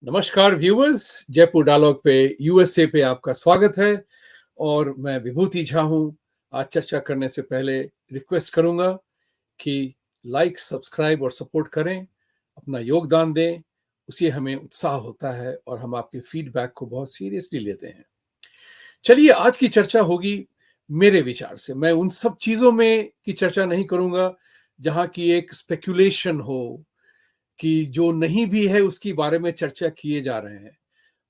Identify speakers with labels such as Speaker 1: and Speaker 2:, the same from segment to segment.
Speaker 1: नमस्कार viewers, Jaipur dialogue पे USA पे आपका स्वागत है। और मैं विभूति झा हूँ। आज चर्चा करने से पहले रिक्वेस्ट करूंगा कि लाइक, सब्सक्राइब और सपोर्ट करें, अपना योगदान दें। उससे हमें उत्साह होता है और हम आपके फीडबैक को बहुत सीरियसली लेते हैं। चलिए, आज की चर्चा होगी मेरे विचार से। मैं उन सब चीज़ों में की चर्चा नहीं करूंगा जहाँ की एक स्पेक्यूलेशन हो, कि जो नहीं भी है उसके बारे में चर्चा किए जा रहे हैं।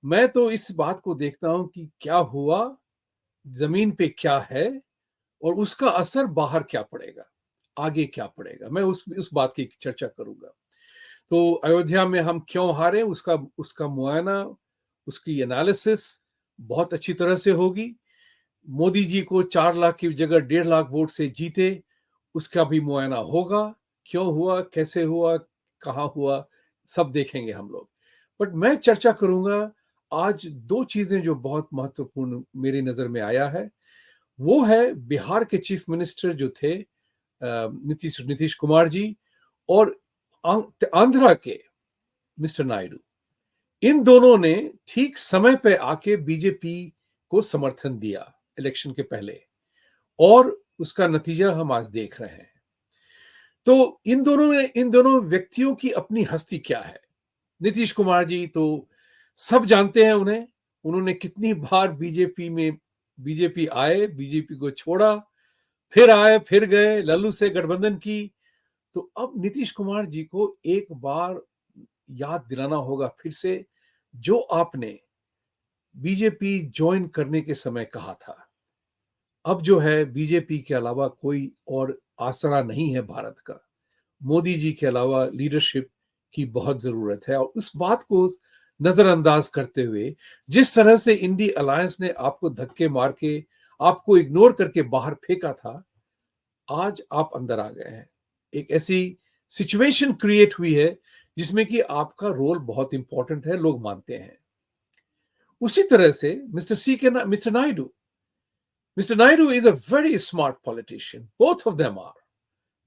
Speaker 1: मैं तो इस बात को देखता हूं कि क्या हुआ, जमीन पे क्या है और उसका असर बाहर क्या पड़ेगा, आगे क्या पड़ेगा। मैं उस बात की चर्चा करूंगा। तो अयोध्या में हम क्यों हारे, उसका उसका मुआयना, उसकी एनालिसिस बहुत अच्छी तरह से होगी। मोदी जी को 4 लाख की जगह 1.5 लाख वोट से जीते, उसका भी मुआयना होगा। क्यों हुआ, कैसे हुआ, कहाँ हुआ, सब देखेंगे हम लोग। बट मैं चर्चा करूंगा आज दो चीजें जो बहुत महत्वपूर्ण मेरी नजर में आया है। वो है बिहार के चीफ मिनिस्टर जो थे नीतीश नीतीश कुमार जी, और आंध्रा के मिस्टर नायडू। इन दोनों ने ठीक समय पे आके बीजेपी को समर्थन दिया इलेक्शन के पहले, और उसका नतीजा हम आज देख रहे हैं। तो इन दोनों व्यक्तियों की अपनी हस्ती क्या है। नीतीश कुमार जी तो सब जानते हैं उन्हें। उन्होंने कितनी बार बीजेपी आए, बीजेपी को छोड़ा, फिर आए, फिर गए, लल्लू से गठबंधन की। तो अब नीतीश कुमार जी को एक बार याद दिलाना होगा फिर से, जो आपने बीजेपी ज्वाइन करने के समय कहा था। अब जो है, बीजेपी के अलावा कोई और आसरा नहीं है भारत का। मोदी जी के अलावा लीडरशिप की बहुत जरूरत है। और उस बात को नजरअंदाज करते हुए जिस तरह से इंडी अलायंस ने आपको धक्के मार के, आपको इग्नोर करके बाहर फेंका था, आज आप अंदर आ गए हैं। एक ऐसी सिचुएशन क्रिएट हुई है जिसमें कि आपका रोल बहुत इंपॉर्टेंट है, लोग मानते हैं। उसी तरह से mister Naidu is a very smart politician. Both of them are.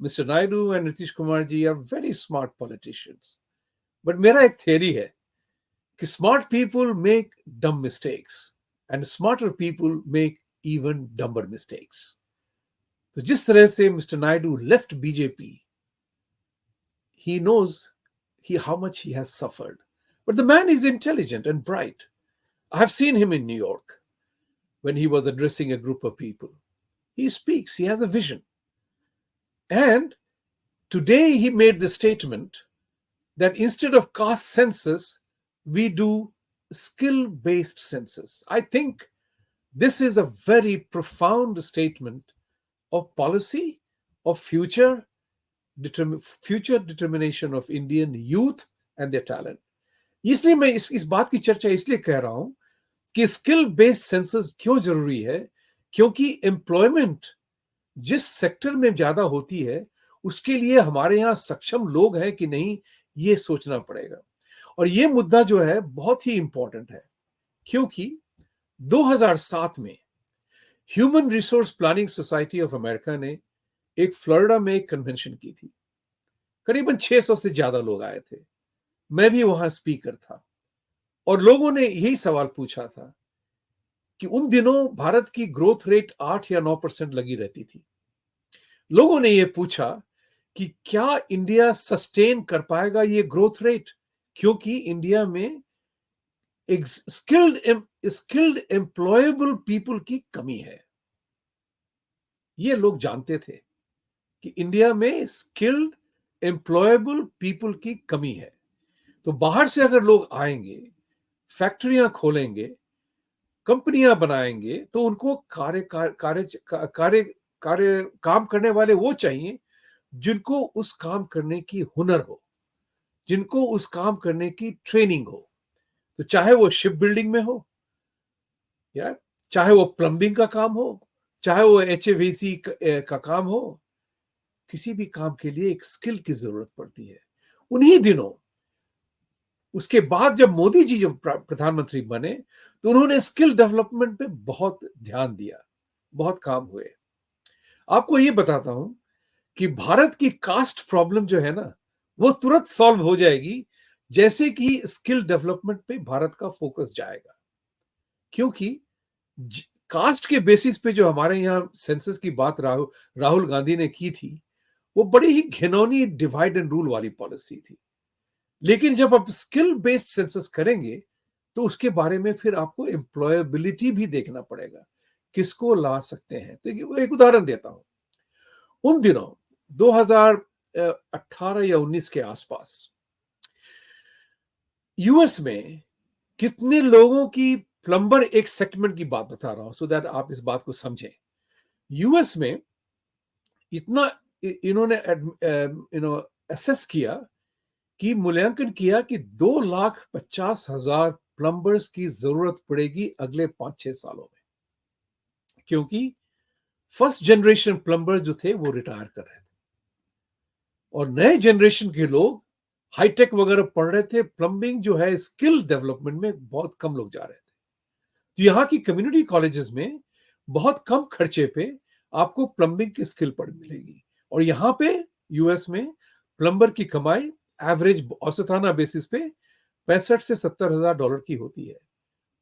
Speaker 1: Mr. Naidu and Nitish Kumar ji are very smart politicians. But मेरा एक theory है कि smart people make dumb mistakes and smarter people make even dumber mistakes. तो जिस तरह से Mr. Naidu left BJP, he knows how much he has suffered. But the man is intelligent and bright. I have seen him in New York when he was addressing a group of people. He speaks, he has a vision. And today he made the statement that instead of caste census, we do skill-based census. I think this is a very profound statement of policy, of future determination of Indian youth and their talent. इसलिए मैं इस बात की चर्चा इसलिए कह रहा हूं कि स्किल बेस्ड सेंसस क्यों जरूरी है। क्योंकि एम्प्लॉयमेंट जिस सेक्टर में ज्यादा होती है, उसके लिए हमारे यहाँ सक्षम लोग हैं कि नहीं, ये सोचना पड़ेगा। और ये मुद्दा जो है बहुत ही इंपॉर्टेंट है, क्योंकि 2007 में human resource planning society of America ने एक फ्लोरिडा में एक कन्वेंशन की थी। करीबन 600 से ज्यादा लोग आए थे। मैं भी वहां स्पीकर था, और लोगों ने यही सवाल पूछा था कि उन दिनों भारत की ग्रोथ रेट 8 या 9% लगी रहती थी। लोगों ने यह पूछा कि क्या इंडिया सस्टेन कर पाएगा ये ग्रोथ रेट, क्योंकि इंडिया में एक स्किल्ड एम्प्लॉयबल पीपल की कमी है। ये लोग जानते थे कि इंडिया में स्किल्ड एम्प्लॉयबल पीपल की कमी है। तो बाहर से अगर लोग आएंगे, फैक्ट्रियां खोलेंगे, कंपनियां बनाएंगे, तो उनको कार्य कार्य कार्य कार्य काम करने वाले वो चाहिए जिनको उस काम करने की हुनर हो, जिनको उस काम करने की ट्रेनिंग हो। तो चाहे वो शिप बिल्डिंग में हो, या चाहे वो प्लम्बिंग का काम हो, चाहे वो HVAC का काम हो, किसी भी काम के लिए एक स्किल की जरूरत पड़ती है। उन्हीं दिनों, उसके बाद जब मोदी जी जब प्रधानमंत्री बने, तो उन्होंने स्किल डेवलपमेंट पे बहुत ध्यान दिया, बहुत काम हुए। आपको ये बताता हूं कि भारत की कास्ट प्रॉब्लम जो है ना, वो तुरंत सॉल्व हो जाएगी जैसे कि स्किल डेवलपमेंट पे भारत का फोकस जाएगा, क्योंकि कास्ट के बेसिस पे जो हमारे यहाँ सेंसस की बात राहुल गांधी ने की थी, वो बड़ी ही घिनौनी डिवाइड एंड रूल वाली पॉलिसी थी। लेकिन जब आप स्किल बेस्ड सेंसस करेंगे तो उसके बारे में फिर आपको एम्प्लॉयबिलिटी भी देखना पड़ेगा, किसको ला सकते हैं। तो एक उदाहरण देता हूं। उन दिनों 2018 या 19 के आसपास यूएस में कितने लोगों की, प्लम्बर एक सेगमेंट की बात बता रहा हूं सो दैट आप इस बात को समझें। यूएस में इतना इन्होंने असेस किया कि मूल्यांकन किया कि 2,50,000 प्लम्बर्स की जरूरत पड़ेगी अगले 5-6 सालों में, क्योंकि फर्स्ट जनरेशन प्लम्बर जो थे वो रिटायर कर रहे थे और नए जनरेशन के लोग हाईटेक वगैरह पढ़ रहे थे। प्लम्बिंग जो है स्किल डेवलपमेंट में बहुत कम लोग जा रहे थे। तो यहाँ की कम्युनिटी कॉलेजेस में बहुत कम खर्चे पे आपको प्लम्बिंग की स्किल पढ़ मिलेगी। और यहाँ पे यूएस में प्लम्बर की कमाई एवरेज औसताना बेसिस पे 65 से 70 हजार डॉलर की होती है।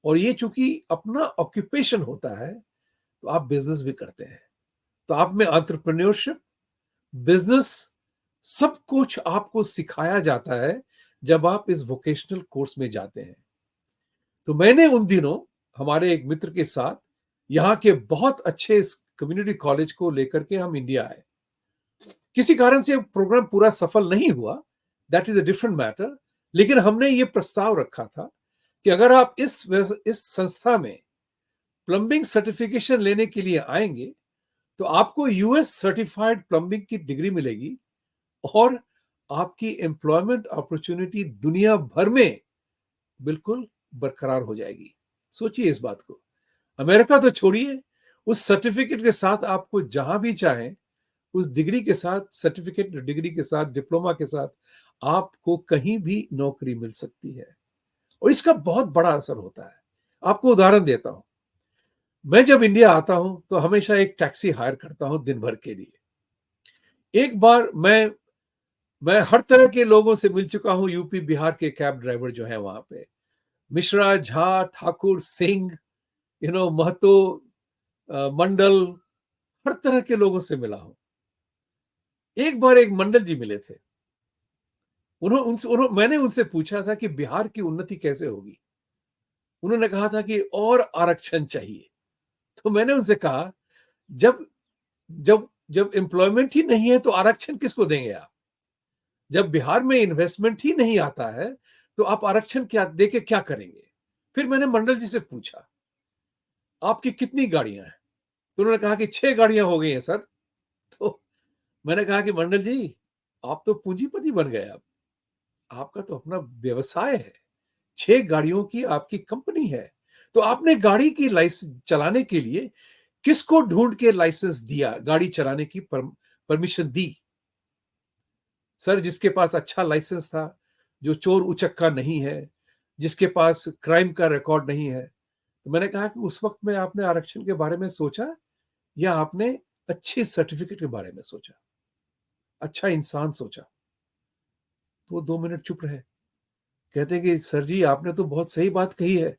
Speaker 1: और ये चूंकि अपना ऑक्यूपेशन होता है तो आप बिजनेस भी करते हैं, तो आप में एंटरप्रेन्योरशिप, बिजनेस, सब कुछ आपको सिखाया जाता है जब आप इस वोकेशनल कोर्स में जाते हैं। तो मैंने उन दिनों हमारे एक मित्र के साथ यहाँ के बहुत अच्छे कम्युनिटी कॉलेज को लेकर के हम इंडिया आए। किसी कारण से प्रोग्राम पूरा सफल नहीं हुआ, that is a different matter. लेकिन हमने ये प्रस्ताव रखा था कि अगर आप इस संस्था में प्लम्बिंग सर्टिफिकेशन लेने के लिए आएंगे तो आपको यूएस सर्टिफाइड प्लम्बिंग की डिग्री मिलेगी और आपकी एम्प्लॉयमेंट अपॉर्चुनिटी दुनिया भर में बिल्कुल बरकरार हो जाएगी। सोचिए इस बात को। अमेरिका तो छोड़िए, उस सर्टिफिकेट के साथ आपको जहां भी चाहे, उस डिग्री के साथ, सर्टिफिकेट डिग्री के साथ, डिप्लोमा के साथ आपको कहीं भी नौकरी मिल सकती है और इसका बहुत बड़ा असर होता है। आपको उदाहरण देता हूं। मैं जब इंडिया आता हूं तो हमेशा एक टैक्सी हायर करता हूं दिन भर के लिए। एक बार मैं हर तरह के लोगों से मिल चुका हूं। यूपी बिहार के कैब ड्राइवर जो है वहां पे, मिश्रा, झा, ठाकुर, सिंह, महतो, मंडल, हर तरह के लोगों से मिला हूं। एक बार एक मंडल जी मिले थे। मैंने उनसे पूछा था कि बिहार की उन्नति कैसे होगी। उन्होंने कहा था कि और आरक्षण चाहिए। तो मैंने उनसे कहा, जब जब जब एम्प्लॉयमेंट ही नहीं है तो आरक्षण किसको देंगे आप? जब बिहार में इन्वेस्टमेंट ही नहीं आता है तो आप आरक्षण क्या देके क्या करेंगे? फिर मैंने मंडल जी से पूछा, आपकी कितनी गाड़ियां हैं? तो उन्होंने कहा कि 6 गाड़ियां हो गई हैं सर। तो मैंने कहा कि मंडल जी, आप तो पूंजीपति बन गए। अब आपका तो अपना व्यवसाय है, 6 गाड़ियों की आपकी कंपनी है। तो आपने गाड़ी की लाइसेंस चलाने के लिए किसको ढूंढ के लाइसेंस दिया, गाड़ी चलाने की परमिशन दी? सर, जिसके पास अच्छा लाइसेंस था, जो चोर उचक्का नहीं है, जिसके पास क्राइम का रिकॉर्ड नहीं है। तो मैंने कहा कि उस वक्त में आपने आरक्षण के बारे में सोचा या आपने अच्छे सर्टिफिकेट के बारे में सोचा, अच्छा इंसान सोचा? तो वो 2 मिनट चुप रहे। कहते कि सर जी, आपने तो बहुत सही बात कही है।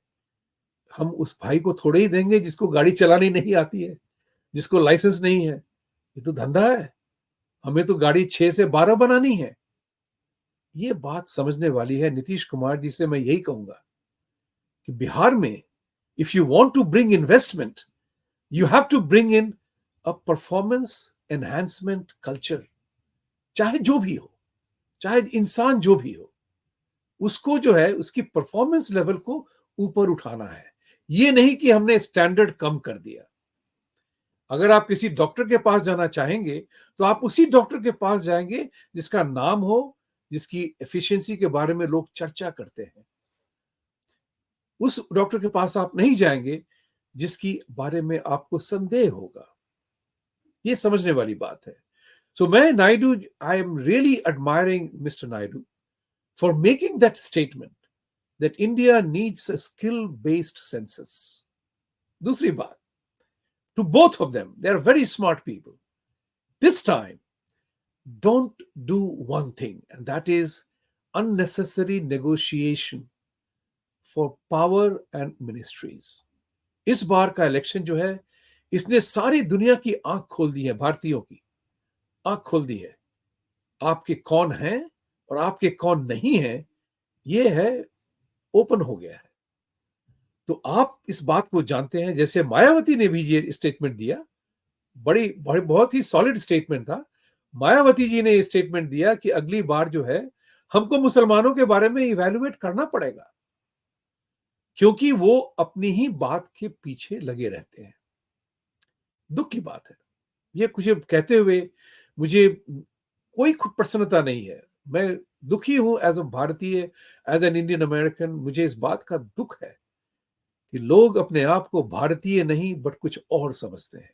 Speaker 1: हम उस भाई को थोड़े ही देंगे जिसको गाड़ी चलानी नहीं आती है, जिसको लाइसेंस नहीं है। ये तो धंधा है, हमें तो गाड़ी 6 से 12 बनानी है। ये बात समझने वाली है। नीतीश कुमार जी से मैं यही कहूंगा कि बिहार में if you want to bring investment, you have to bring in a performance enhancement culture. चाहे जो भी हो, चाहे इंसान जो भी हो, उसको जो है उसकी परफॉर्मेंस लेवल को ऊपर उठाना है। ये नहीं कि हमने स्टैंडर्ड कम कर दिया। अगर आप किसी डॉक्टर के पास जाना चाहेंगे तो आप उसी डॉक्टर के पास जाएंगे जिसका नाम हो, जिसकी एफिशिएंसी के बारे में लोग चर्चा करते हैं। उस डॉक्टर के पास आप नहीं जाएंगे जिसकी बारे में आपको संदेह होगा। ये समझने वाली बात है। सो मैं Naidu, I am really admiring mister Naidu for making that statement that India needs a skill-based census. दूसरी बात, to both of them, they are very smart people. This time, don't do one thing, and that is unnecessary negotiation for power and ministries. इस बार का election जो है, इसने सारी दुनिया की आंख खोल दी है, भारतीयों की आंख खोल दी है। आपके कौन हैं और आपके कौन नहीं हैं, ये है, ओपन हो गया है। तो आप इस बात को जानते हैं, जैसे मायावती ने भी ये स्टेटमेंट दिया, बहुत ही सॉलिड स्टेटमेंट था। मायावती जी ने स्टेटमेंट दिया कि अगली बार जो है, हमको मुसलमानों के बारे में इवैल्यूएट करना पड़ेगा, क्योंकि वो अपनी ही बात के पीछे लगे रहते हैं। दुख की बात है ये, कुछ कहते हुए मुझे कोई खुद प्रसन्नता नहीं है। मैं दुखी हूं एज अ भारतीय, एज एन इंडियन अमेरिकन। मुझे इस बात का दुख है कि लोग अपने आप को भारतीय नहीं बट कुछ और समझते हैं।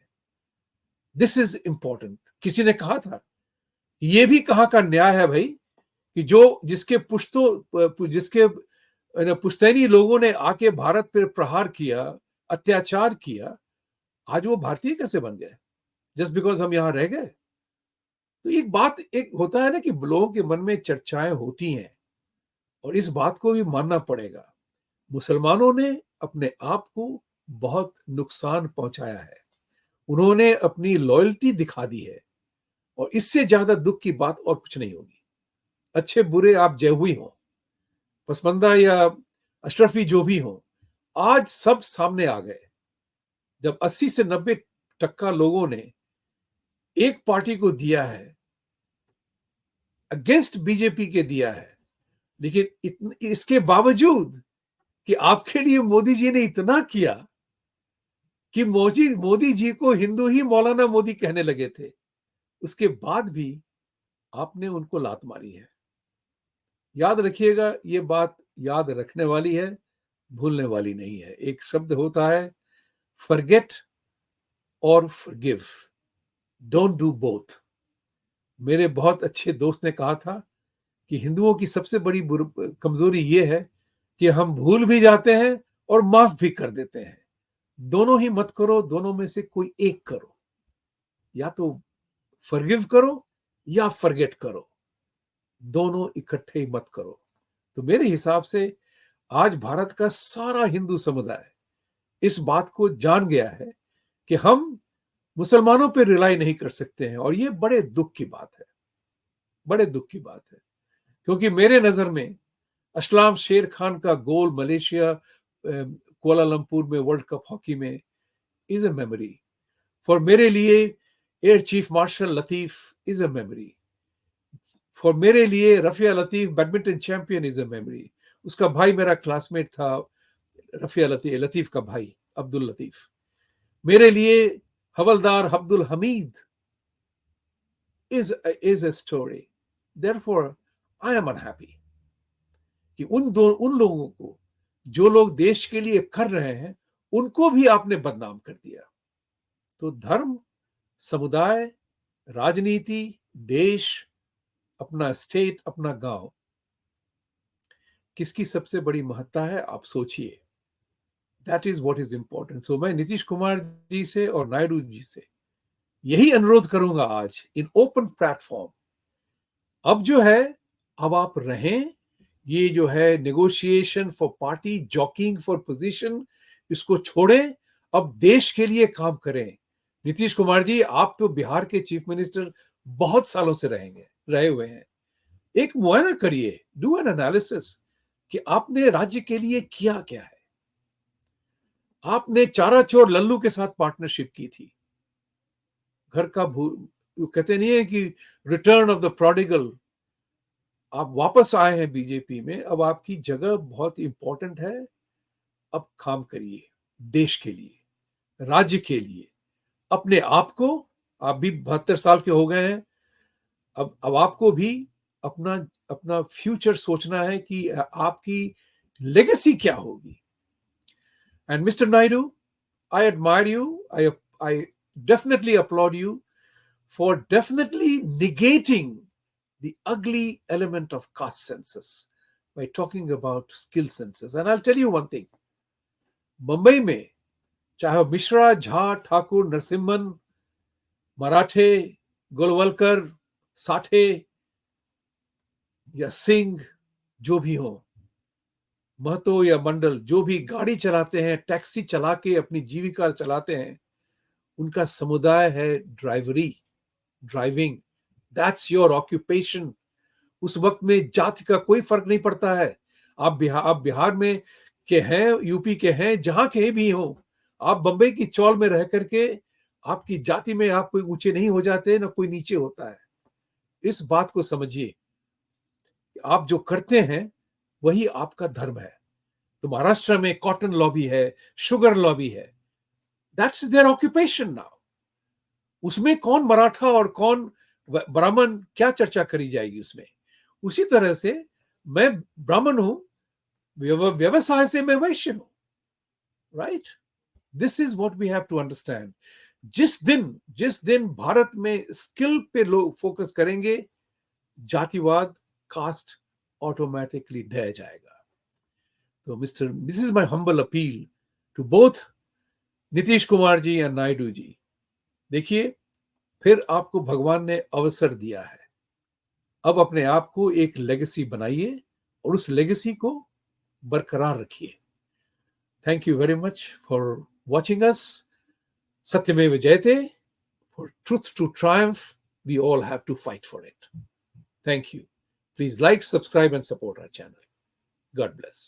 Speaker 1: This is important. किसी ने कहा था, ये भी कहाँ का न्याय है भाई, कि जो जिसके पुश्तैनी लोगों ने आके भारत पर प्रहार किया, अत्याचार किया, आज वो भारतीय कैसे बन गए जस्ट बिकॉज हम यहां रह गए? तो एक होता है ना कि लोगों के मन में चर्चाएं होती हैं, और इस बात को भी मानना पड़ेगा। मुसलमानों ने अपने आप को बहुत नुकसान पहुंचाया है, उन्होंने अपनी लॉयल्टी दिखा दी है, और इससे ज्यादा दुख की बात और कुछ नहीं होगी। अच्छे बुरे आप जय हुई हो, पसमंदा या अशरफी जो भी हो, आज सब सामने आ गए। जब 80 से 90% लोगों ने एक पार्टी को दिया है, अगेंस्ट बीजेपी के दिया है, लेकिन इसके बावजूद कि आपके लिए मोदी जी ने इतना किया कि मोदी जी को हिंदू ही मौलाना मोदी कहने लगे थे, उसके बाद भी आपने उनको लात मारी है। याद रखिएगा, ये बात याद रखने वाली है, भूलने वाली नहीं है। एक शब्द होता है फॉरगेट और फॉरगिव, डोंट डू बोथ। मेरे बहुत अच्छे दोस्त ने कहा था कि हिंदुओं की सबसे बड़ी कमजोरी ये है कि हम भूल भी जाते हैं और माफ भी कर देते हैं। दोनों ही मत करो, दोनों में से कोई एक करो। या तो फॉरगिव करो या फॉरगेट करो, दोनों इकट्ठे ही मत करो। तो मेरे हिसाब से आज भारत का सारा हिंदू समुदाय इस बात को जान गया है कि हम मुसलमानों पर रिलाई नहीं कर सकते हैं, और ये बड़े दुख की बात है, बड़े दुख की बात है। क्योंकि मेरे नजर में असलाम शेर खान का गोल मलेशिया कुआलालंपुर में वर्ल्ड कप हॉकी में इज अ मेमोरी। फॉर मेरे लिए air chief marshal Latif is a memory. For मेरे लिए Rafia Latif badminton champion is a memory. उसका भाई मेरा क्लासमेट था, रफिया लतीफ का भाई अब्दुल लतीफ। मेरे लिए हवलदार Abdul Hamid is a story. Therefore, I am unhappy कि उन लोगों को, जो लोग देश के लिए कर रहे हैं, उनको भी आपने बदनाम कर दिया। तो धर्म, समुदाय, राजनीति, देश, अपना स्टेट, अपना गांव, किसकी सबसे बड़ी महत्ता है आप सोचिए। That is what is important. So मैं नीतीश कुमार जी से और नायडू जी से यही अनुरोध करूंगा आज इन ओपन प्लेटफॉर्म, अब जो है, अब आप रहें। ये जो है negotiation for party, jockeying for position, इसको छोड़ें, अब देश के लिए काम करें। नीतीश कुमार जी, आप तो बिहार के चीफ मिनिस्टर बहुत सालों से रहे हुए हैं। एक मुआयना करिए, डू एन एनालिसिस कि आपने राज्य के लिए किया क्या है। आपने चाराचोर लल्लू के साथ पार्टनरशिप की थी, घर का कहते नहीं है कि रिटर्न ऑफ द प्रोडिगल, आप वापस आए हैं बीजेपी में, अब आपकी जगह बहुत इंपॉर्टेंट है। अब काम करिए देश के लिए, राज्य के लिए, अपने आप को। आप भी 72 साल के हो गए हैं, अब आपको भी अपना अपना फ्यूचर सोचना है कि आपकी लेगेसी क्या होगी। And mister Naidu, I admire you, I definitely applaud you for definitely negating the ugly element of caste census by talking about skill census. And I'll tell you one thing, Mumbai में चाहे मिश्रा, झा, ठाकुर, नरसिम्हन, मराठे, गोलवलकर, साठे या सिंह जो भी हो, महतो या मंडल, जो भी गाड़ी चलाते हैं, टैक्सी चला के अपनी जीविका चलाते हैं, उनका समुदाय है ड्राइविंग। That's your occupation. उस वक्त में जाति का कोई फर्क नहीं पड़ता है। आप बिहार में के हैं, यूपी के हैं, जहां के भी हो, आप बंबई की चौल में रह करके आपकी जाति में आप कोई ऊंचे नहीं हो जाते, ना कोई नीचे होता है। इस बात को समझिए। आप जो करते हैं वही आपका धर्म है। तो महाराष्ट्र में कॉटन लॉबी है, शुगर लॉबी है, दैट्स देयर ऑक्यूपेशन नाउ। उसमें कौन मराठा और कौन ब्राह्मण, क्या चर्चा करी जाएगी उसमें। उसी तरह से मैं ब्राह्मण हूं, व्यवसाय से मैं वैश्य हूं, right. This is what we have to understand. जिस दिन भारत में स्किल पे लोग फोकस करेंगे, जातिवाद, कास्ट ऑटोमेटिकली ढह जाएगा। तो mister, this is my humble appeal to both Nitish Kumar ji या नायडू जी। देखिए, फिर आपको भगवान ने अवसर दिया है। अब अपने आप को एक लेगेसी बनाइए और उस लेगेसी को बरकरार रखिए। Thank you very much for watching us. सत्यमेव जयते। For truth to triumph, we all have to fight for it. Thank you. Please like, subscribe, and support our channel. God bless.